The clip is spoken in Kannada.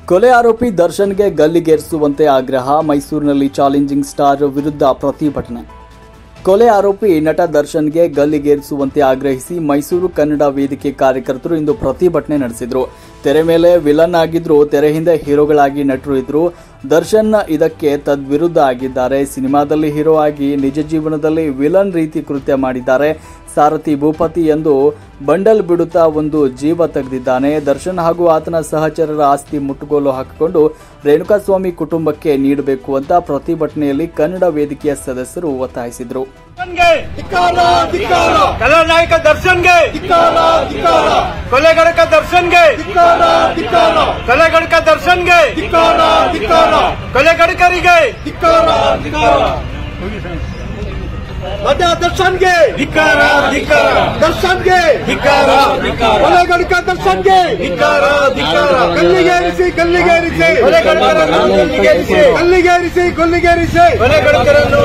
ಕೊಲೆ ಆರೋಪಿ ದರ್ಶನ್ಗೆ ಗಲ್ಲಿಗೇರಿಸುವಂತೆ ಆಗ್ರಹ. ಮೈಸೂರಿನಲ್ಲಿ ಚಾಲೆಂಜಿಂಗ್ ಸ್ಟಾರ್ ವಿರುದ್ಧ ಪ್ರತಿಭಟನೆ. ಕೊಲೆ ಆರೋಪಿ ನಟ ದರ್ಶನ್ಗೆ ಗಲ್ಲಿಗೇರಿಸುವಂತೆ ಆಗ್ರಹಿಸಿ ಮೈಸೂರು ಕನ್ನಡ ವೇದಿಕೆ ಕಾರ್ಯಕರ್ತರು ಇಂದು ಪ್ರತಿಭಟನೆ ನಡೆಸಿದರು. ತೆರೆ ಮೇಲೆ ವಿಲನ್ ಆಗಿದ್ರು, ತೆರೆ ಹಿಂದೆ ಹೀರೋಗಳಾಗಿ ನಟರು ಇದ್ರು. ದರ್ಶನ್ ಇದಕ್ಕೆ ತದ್ವಿರುದ್ಧ ಆಗಿದ್ದಾರೆ. ಸಿನಿಮಾದಲ್ಲಿ ಹೀರೋ ಆಗಿ ನಿಜ ಜೀವನದಲ್ಲಿ ವಿಲನ್ ರೀತಿ ಕೃತ್ಯ ಮಾಡಿದ್ದಾರೆ. ಸಾರಥಿ ಭೂಪತಿ ಎಂದು ಬಂಡಲ್ ಬಿಡುತ್ತಾ ಒಂದು ಜೀವ ತೆಗೆದಿದ್ದಾನೆ. ದರ್ಶನ್ ಹಾಗೂ ಆತನ ಸಹಚರರ ಆಸ್ತಿ ಮುಟ್ಟುಗೋಲು ಹಾಕಿಕೊಂಡು ರೇಣುಕಾಸ್ವಾಮಿ ಕುಟುಂಬಕ್ಕೆ ನೀಡಬೇಕು ಅಂತ ಪ್ರತಿಭಟನೆಯಲ್ಲಿ ಕನ್ನಡ ವೇದಿಕೆಯ ಸದಸ್ಯರು ಒತ್ತಾಯಿಸಿದರು. ಕಲಾನಾಯಕ ದರ್ಶನ್ಗೆ, ಕೊಲೆಗಡಕ ದರ್ಶನ್ಗೆ, ಕೊಲೆಗಡಕ ದರ್ಶನ್ಗೆ, ಕೊಲೆಗಡಕರಿಗೆ ಮಧ್ಯ ದರ್ಶನ್ಗೆ, ದರ್ಶನ್ಗೆ ಕೊಲೆಗಡಕ ದರ್ಶನ್ಗೆ ಗಲ್ಲಿಗೇರಿಸಿ, ಗಲ್ಲಿಗೇರಿಸಿ, ಕೊಲೆಗಡಕರನ್ನು ಗಲ್ಲಿಗೇರಿಸಿ, ಗಲ್ಲಿಗೇರಿಸಿ, ಗಲ್ಲಿಗೇರಿಸಿ, ಕೊಲೆಗಡಕರನ್ನು